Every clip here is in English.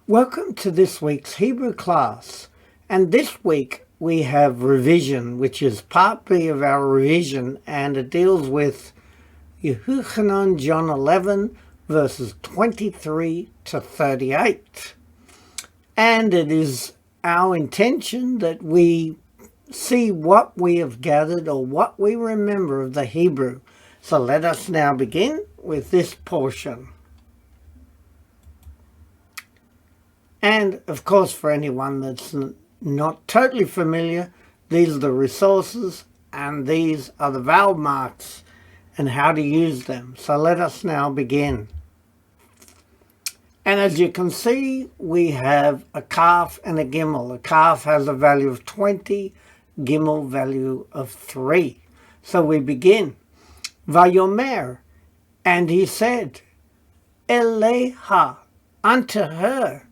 Welcome to this week's Hebrew class, and this week we have revision, which is part B of our revision, and it deals with Yehuchanan John 11 verses 23 to 38. And it is our intention that we see what we have gathered or what we remember of the Hebrew. So let us now begin with this portion. And of course, for anyone that's not totally familiar, these are the resources and these are the vowel marks and how to use them. So let us now begin. And as you can see, we have a kaf and a gimel. A kaf has a value of 20, gimel value of 3. So we begin. Vayomer, and he said, Eleha, unto her,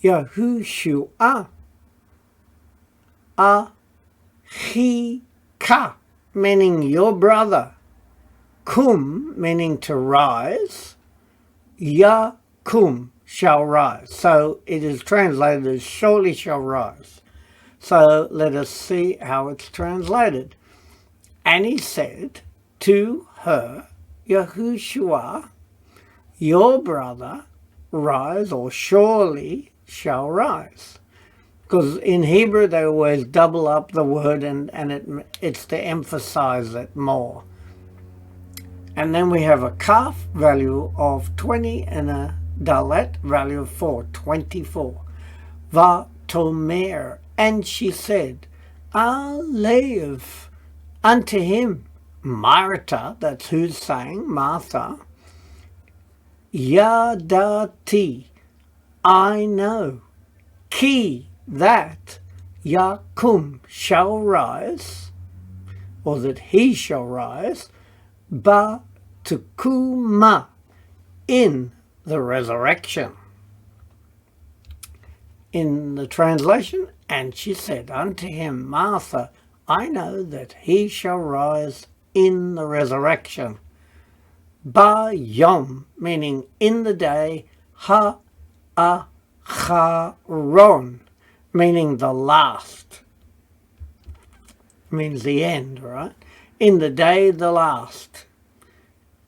Yahushua, Achika, meaning your brother, Kum, meaning to rise, Yakum, shall rise. So it is translated as surely shall rise. So let us see how it's translated. And he said to her, Yahushua, your brother, rise, or surely shall rise. Because in Hebrew they always double up the word and it's to emphasize it more. And then we have a kaf value of 20 and a dalet value of 4, 24. Vatomer, and she said, Alev, unto him, Martha, that's who's saying, Martha, Yadati, I know, ki, that, Yakum shall rise, or that he shall rise, ba tukuma, in the resurrection. In the translation, and she said unto him, Martha, I know that he shall rise in the resurrection. Ba yom, meaning in the day, ha acharon, meaning the last. Means the end, right? In the day, the last.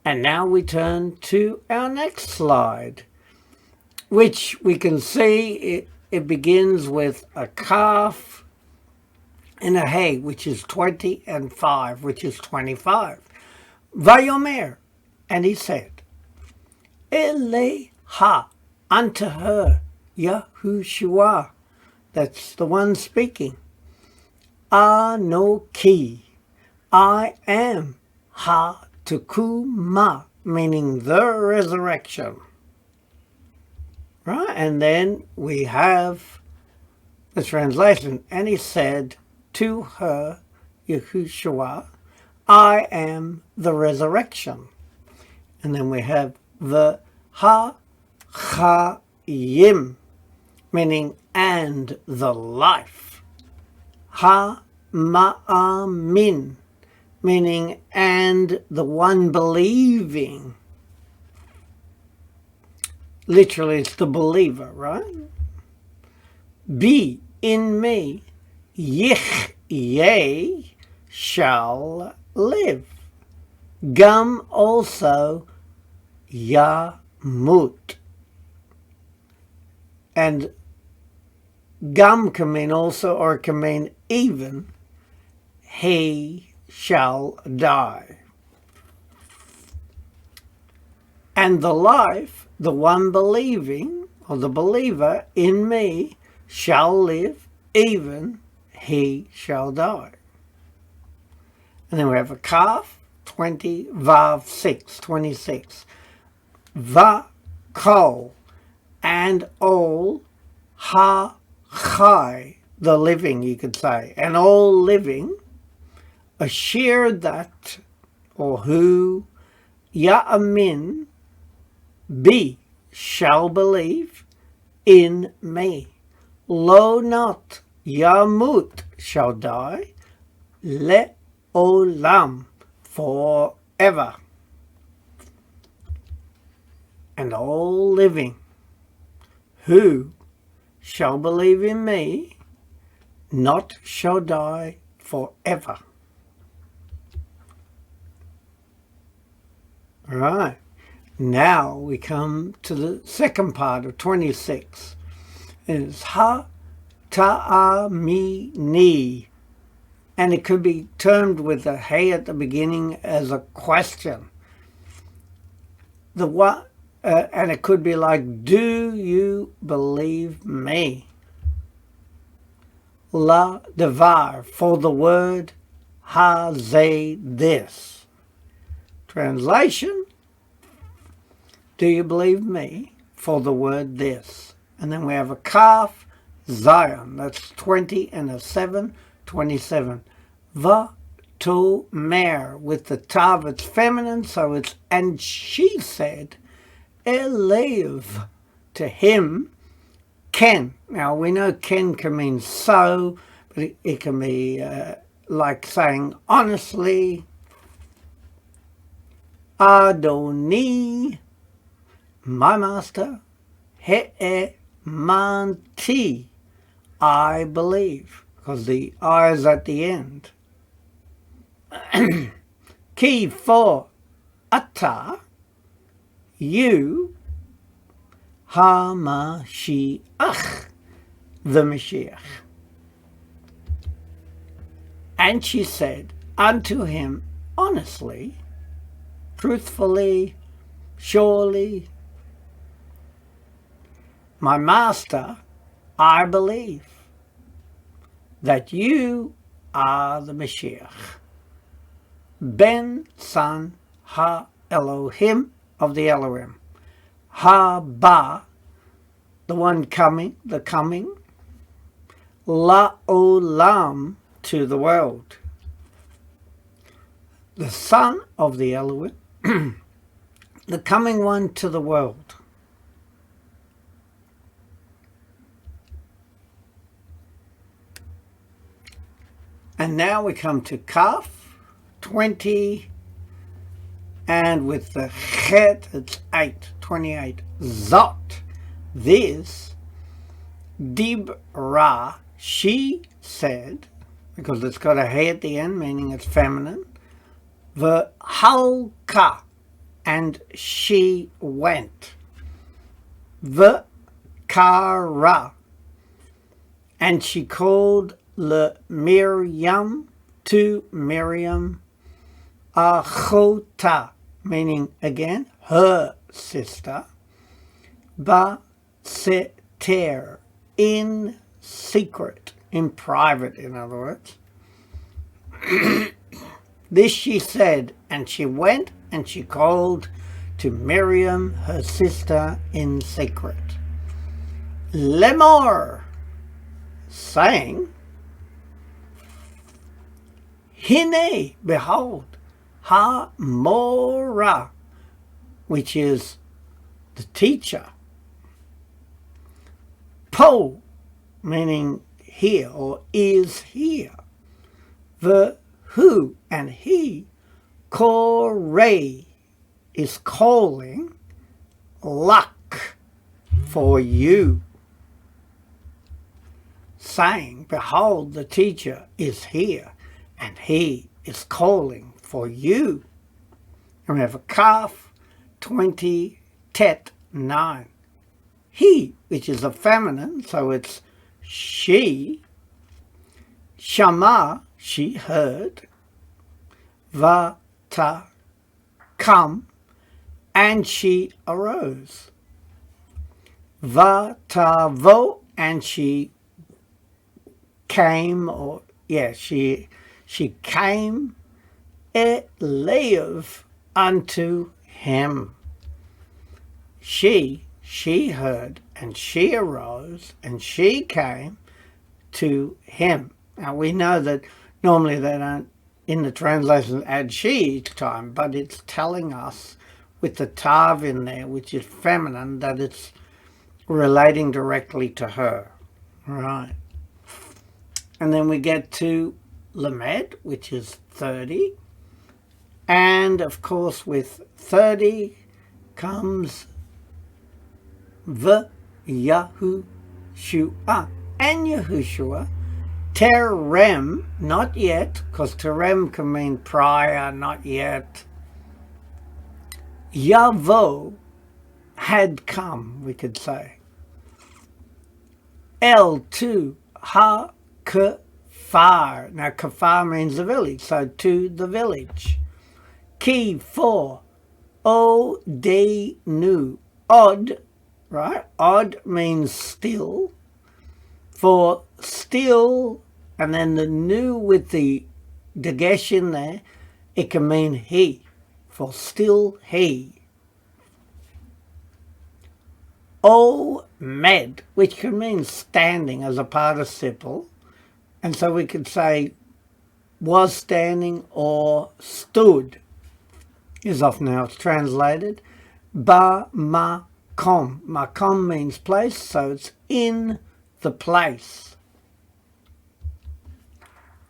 And now we turn to our next slide, which we can see it begins with a kaf and a hey, which is 20, and 5, which is 25. Vayomer, and he said, Eleha, unto her, Yahushua, that's the one speaking, Anoki, I am, ha tukuma, meaning the resurrection. Right, and then we have the translation, and he said to her, Yahushua, I am the resurrection. And then we have the ha-chayim, meaning and the life. Ha-ma'amin, meaning and the one believing. Literally, it's the believer, right? Be in me, yeh shall live. Gam also yamut. And gam can mean also, or it can mean even, he shall die. And the life, the one believing, or the believer in me, shall live, even he shall die. And then we have a kaf, 20, vav 6, 26. Va kol, and all, ha chai, the living, you could say, and all living, asher that, or who, ya'amin, be, shall believe, in me. Lo not, yamut, shall die, le'olam, forever. And all living, who shall believe in me, not shall die forever. Right. Now we come to the second part of 26. It's ha ta'a mi ni. And it could be termed with a hey at the beginning as a question. The what, and it could be like, do you believe me? La devar, for the word, ha ze, this. Translation, do you believe me? For the word this. And then we have a kaf, Zion, that's 20 and a 7, 27. Va to mer, with the tav, it's feminine, so it's, and she said, elev, to him, ken. Now we know ken can mean so, but it can be like saying honestly, Adoni, my master, he'emanti, I believe, because the I is at the end. Ki for ata, you, ha-ma-shi-ach, the Mashiach. And she said unto him, honestly, truthfully, surely, my master, I believe that you are the Mashiach, Ben, son, ha-Elohim, of the Elohim, ha-ba, the one coming, the coming, la-olam, to the world, the son of the Elohim, the coming one to the world. And now we come to Kaf, 20, and with the Chet, it's 8, 28. Zot, this, Dibra, she said, because it's got a he at the end, meaning it's feminine, the halka, and she went, the kara, and she called le Miriam, to Miriam, achota, meaning again her sister, ba seter, in secret, in private, in other words. This she said, and she went and she called to Miriam, her sister, in secret. Lemor, saying, Hine, behold, ha mora, which is the teacher. Po, meaning here or is here. The who and he, kore, is calling, luck, for you. Saying, behold, the teacher is here, and he is calling for you. And we have a kaf, 20, tet, 9. He, which is a feminine, so it's she. Shama, she heard. Vata, come, and she arose. Vatavo, and she came, or she came, elev, unto him. She heard, and she arose, and she came to him. Now we know that normally they don't, in the translation, add she each time, but it's telling us with the tav in there, which is feminine, that it's relating directly to her. Right. And then we get to Lamed, which is 30. And of course with 30 comes the Yahushua. And Yahushua, terem, not yet, because terem can mean prior, not yet. Yavo, had come, we could say. El to ha kafar. Now kafar means the village, so to the village. Ki for o de nu. Odd, right? Odd means still. For still, and then the nu with the dagesh in there, it can mean he. For still he. O med, which can mean standing as a participle, and so we could say was standing or stood is often how it's translated. Ba makom. Makom means place, so it's in the place.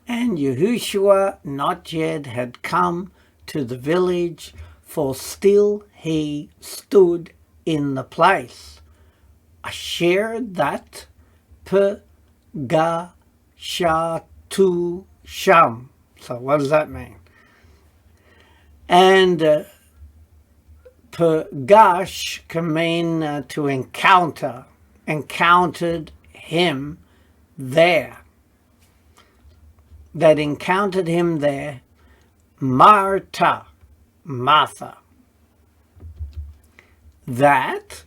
And Yahushua not yet had come to the village, for still he stood in the place. Asher that pegashatu sham. So what does that mean? And pegash can mean to encounter. Encountered him there. That encountered him there. Martha. Martha. That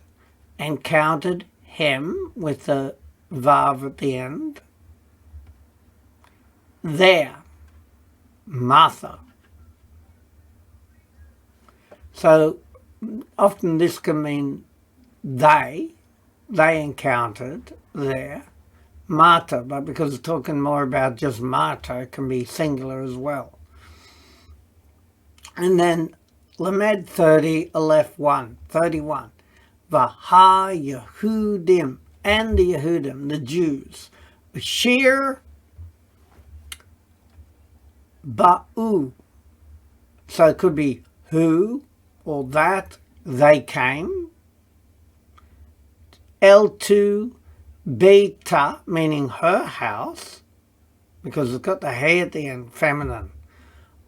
encountered him with the vav at the end. There. Martha. So often this can mean they encountered there. Martha, but because it's talking more about just Martha, it can be singular as well. And then Lamed 30, Aleph 1, 31. Vaha Yehudim, and the Yehudim, the Jews. Shir Ba'u. So it could be who or that they came. El2 Beita, meaning her house, because it's got the hey at the end, feminine.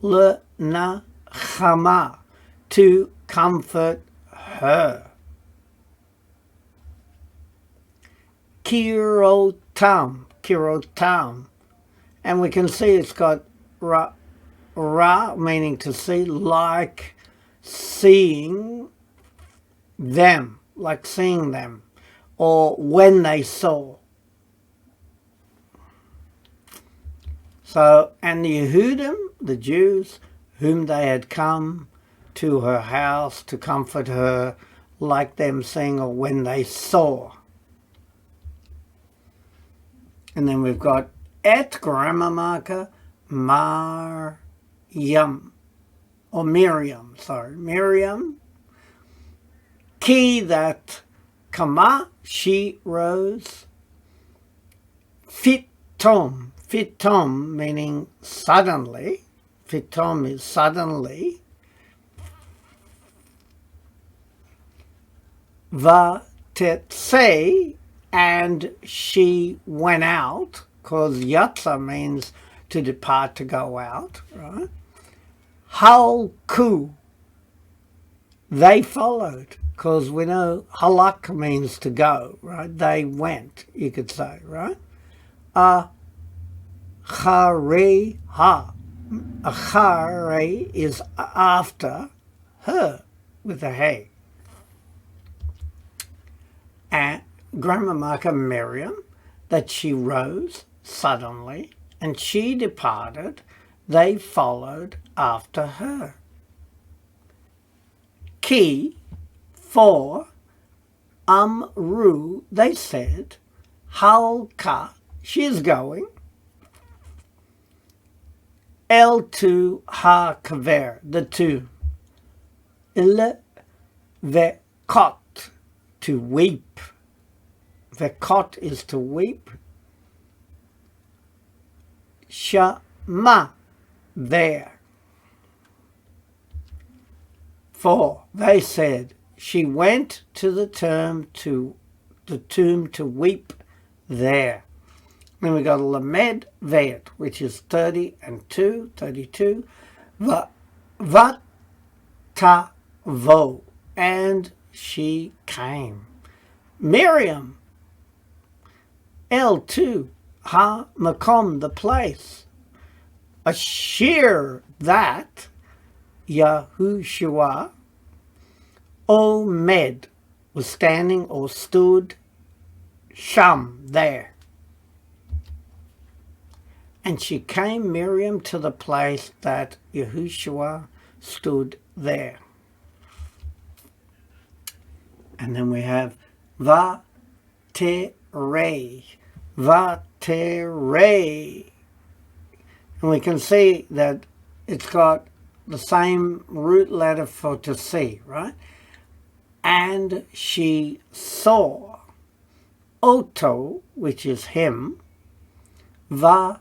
Le Nachama, to comfort her. Kirotam, and we can see it's got ra, meaning to see, like seeing them, or when they saw. So, and the Yehudim, the Jews, whom they had come to her house to comfort her, like them seeing, or when they saw. And then we've got et grammar marker Maryam, or Miriam, Ki that kama, she rose. Fitom meaning suddenly. Fitom is suddenly. Vatetse, and she went out, because yatsa means to depart, to go out, right? Halku, they followed, because we know halak means to go, right? They went, you could say, right? Achareha. Achare is after her, with a hey. And grammar marker Miriam, that she rose suddenly, and she departed, they followed after her. Ki, for, amru, they said, halka, she is going, el to ha kaver, the two, il vekot, to weep. Vekot is to weep. Shama, there. For, they said, she went to the tomb to the tomb to weep there. Then we got Lamed Vet, which is 30 and 2, 32. Vatavo, and she came. Miriam, L2, Ha Makom, the place. Ashir, that, Yahushua, Omed, was standing or stood, Sham, there. And she came, Miriam, to the place that Yahushua stood there. And then we have Vaterei. Vaterei. And we can see that it's got the same root letter for to see, right? And she saw Oto, which is him, Vatipo,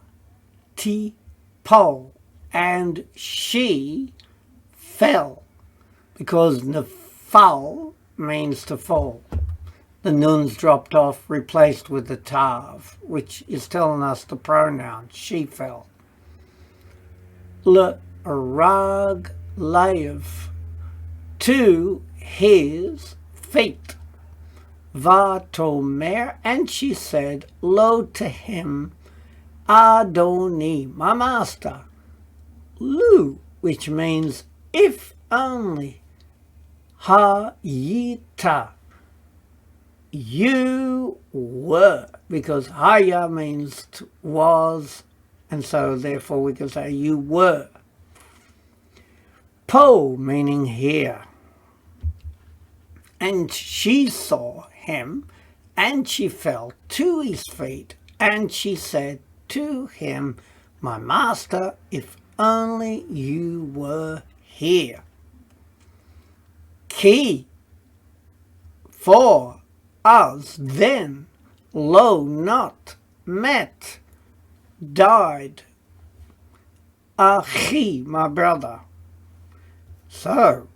and she fell, because nefal means to fall. The nun's dropped off, replaced with the tav, which is telling us the pronoun, she fell. L'raglayev, to his feet. Vatomer, and she said, lo, to him, Adoni, my master. Lu, which means if only. Hayita, you were, because haya means was, and so therefore we can say you were. Po, meaning here. And she saw him, and she fell to his feet, and she said to him, my master, if only you were here. Ki, for us then, lo, not, met, died, Achi, my brother. So,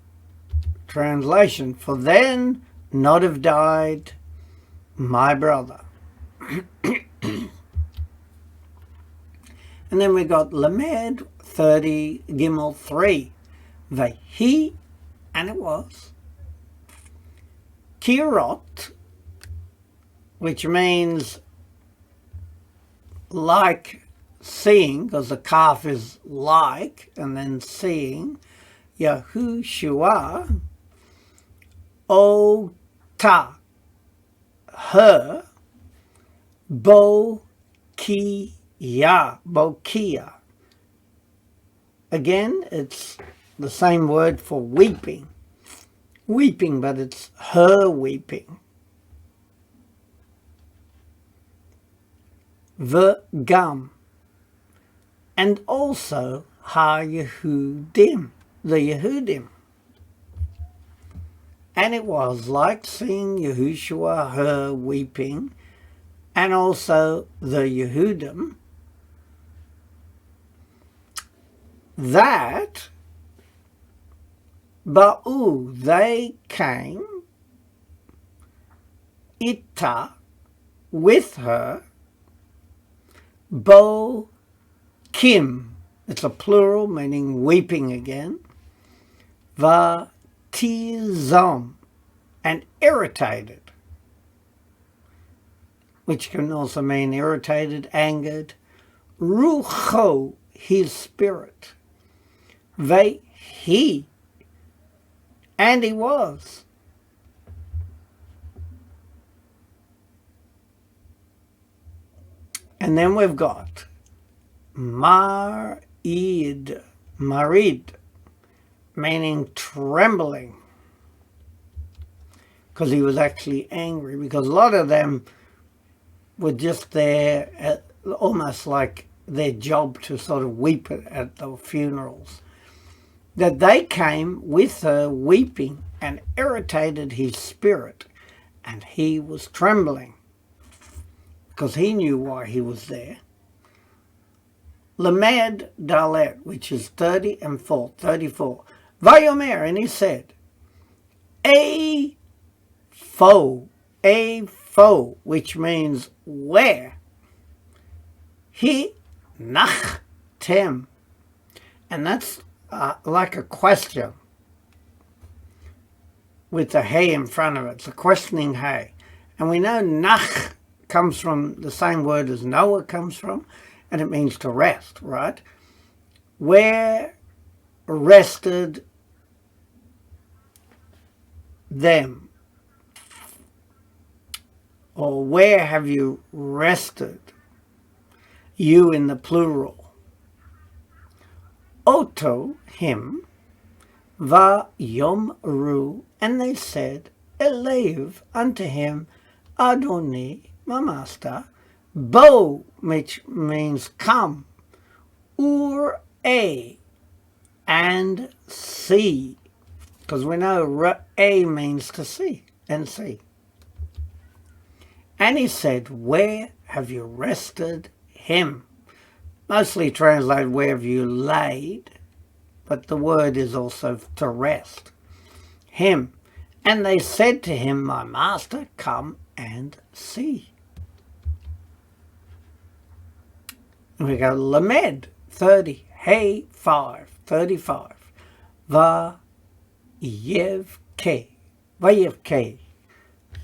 translation, for then not have died my brother. And then we got Lamed 30 Gimel 3. Vahi, and it was. Kirot, which means like seeing, because the calf is like, and then seeing. Yahushua, Ota, her, Bokia. Again, it's the same word for weeping. Weeping, but it's her weeping. V'gam, and also Ha-Yehudim, the Yehudim. And it was like seeing Yahushua, her weeping, and also the Yehudim, that Ba'u, they came, Ita, with her, Bo Kim, it's a plural meaning weeping again, Vatizom, and irritated, which can also mean irritated, angered, Rucho, his spirit, Vehi, and he was. And then we've got Marid, meaning trembling, because he was actually angry, because a lot of them were just there, almost like their job to sort of weep at the funerals. That they came with her weeping and irritated his spirit, and he was trembling, because he knew why he was there. Lamed Dalet, which is 30 and 34. Vayomer, and he said, A foe, Ivo, which means where. He nachtem. And that's like a question with the hey in front of it. It's a questioning hey. And we know nach comes from the same word as Noah comes from, and it means to rest, right? Where rested them? Or where have you rested? You in the plural. Oto, him, va yomru, and they said, Elev, unto him, Adoni, my master, bo, which means come, ur a, and see, because we know a means to see and see. And he said, where have you rested him? Mostly translated, where have you laid? But the word is also to rest. Him. And they said to him, my master, come and see. And we go, Lamed, 30, Hey, 5, 35. Va yevke. Vayevke.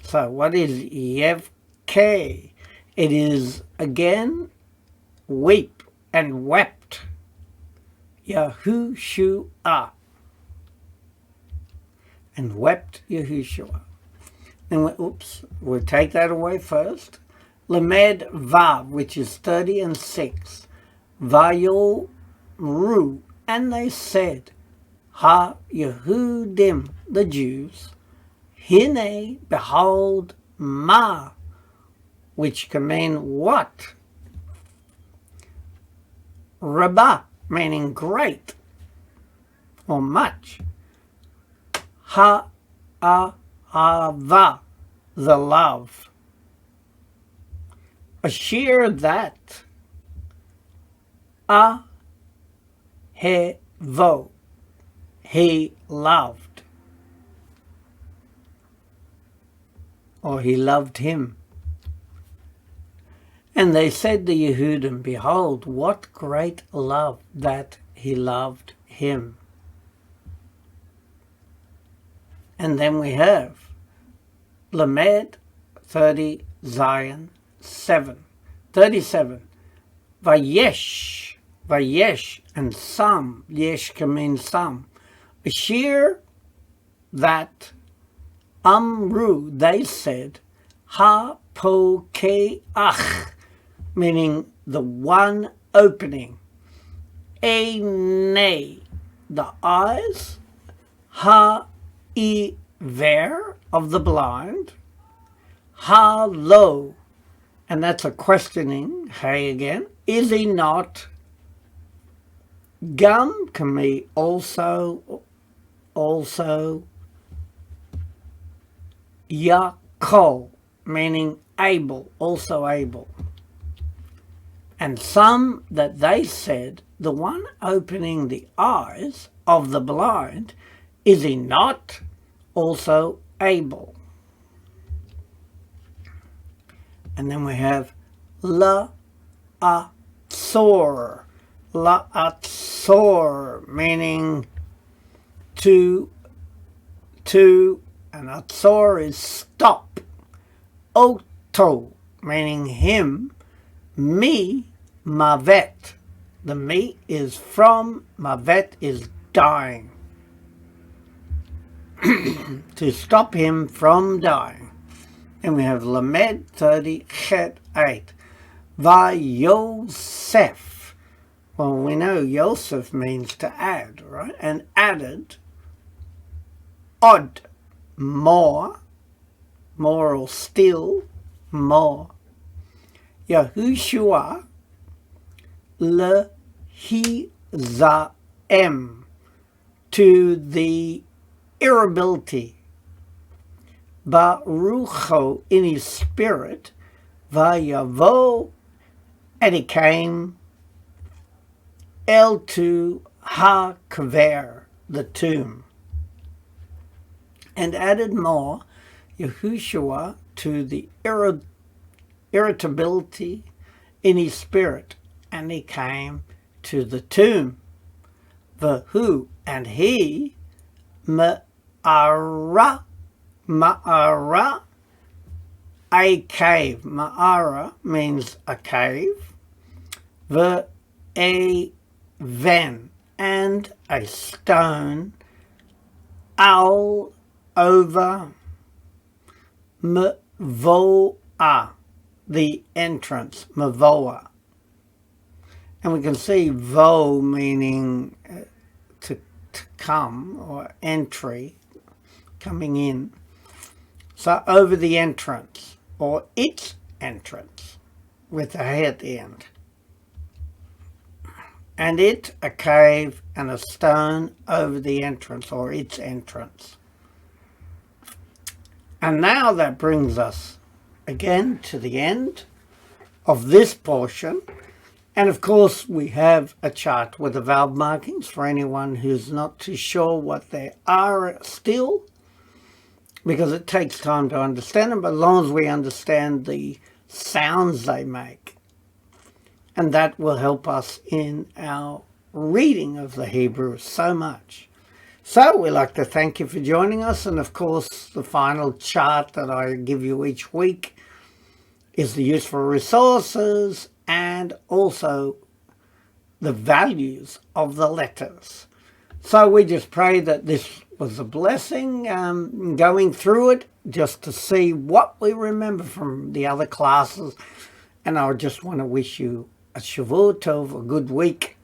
So what is yevke? It is, again, weep and wept. Yahushua. And wept Yahushua. And we'll take that away first. Lamed Vav, which is 30 and 6. Vayol Ru. And they said, Ha Yehudim, the Jews, Hine, behold, Ma, which can mean what? Rabbah, meaning great or much. Ha-a-ava, the love. Ashir that. A-he-vo, he loved. Or he loved him. And they said to Yehudim, behold, what great love that he loved him. And then we have Lamed 30, Zion 7, 37. Vayesh, Vayesh, and some, Yesh can mean some. Ashir, that, Amru, they said, Ha-po-ke-ach, meaning the one opening. Einei, the eyes. Ha-i-ver, of the blind. Ha-lo, and that's a questioning, hey again. Is he not? Gum can be also. Yakol, meaning able, also able. And some that they said, the one opening the eyes of the blind, is he not also able? And then we have la-atzor, la-atzor, meaning to, and atzor is stop. Oto, meaning him. Me, mavet. The me is from, mavet is dying. To stop him from dying. And we have Lamed 30, Chet 8. Va-Yosef. Well, we know Yosef means to add, right? And added, odd, more or still, more. Yahushua, lehizaem, to the irritability. Barucho, in his spirit. Vayavo, and he came. El to ha-kver, the tomb. And added more, Yahushua, to the irritability in his spirit, and he came to the tomb. Vahu, and he, ma'ara, a cave. Ma'ara means a cave. A ven, and a stone. Al over mavoa, the entrance, mavoa. And we can see vo meaning to come, or entry, coming in. So over the entrance, or its entrance, with a hay at the end. And it, a cave, and a stone over the entrance, or its entrance. And now that brings us again to the end of this portion. And of course we have a chart with the vowel markings for anyone who's not too sure what they are still, because it takes time to understand them, but as long as we understand the sounds they make, and that will help us in our reading of the Hebrew so much. So we'd like to thank you for joining us, and of course the final chart that I give you each week is the useful resources and also the values of the letters. So we just pray that this was a blessing, going through it just to see what we remember from the other classes. And I just want to wish you a Shavua Tov, a good week,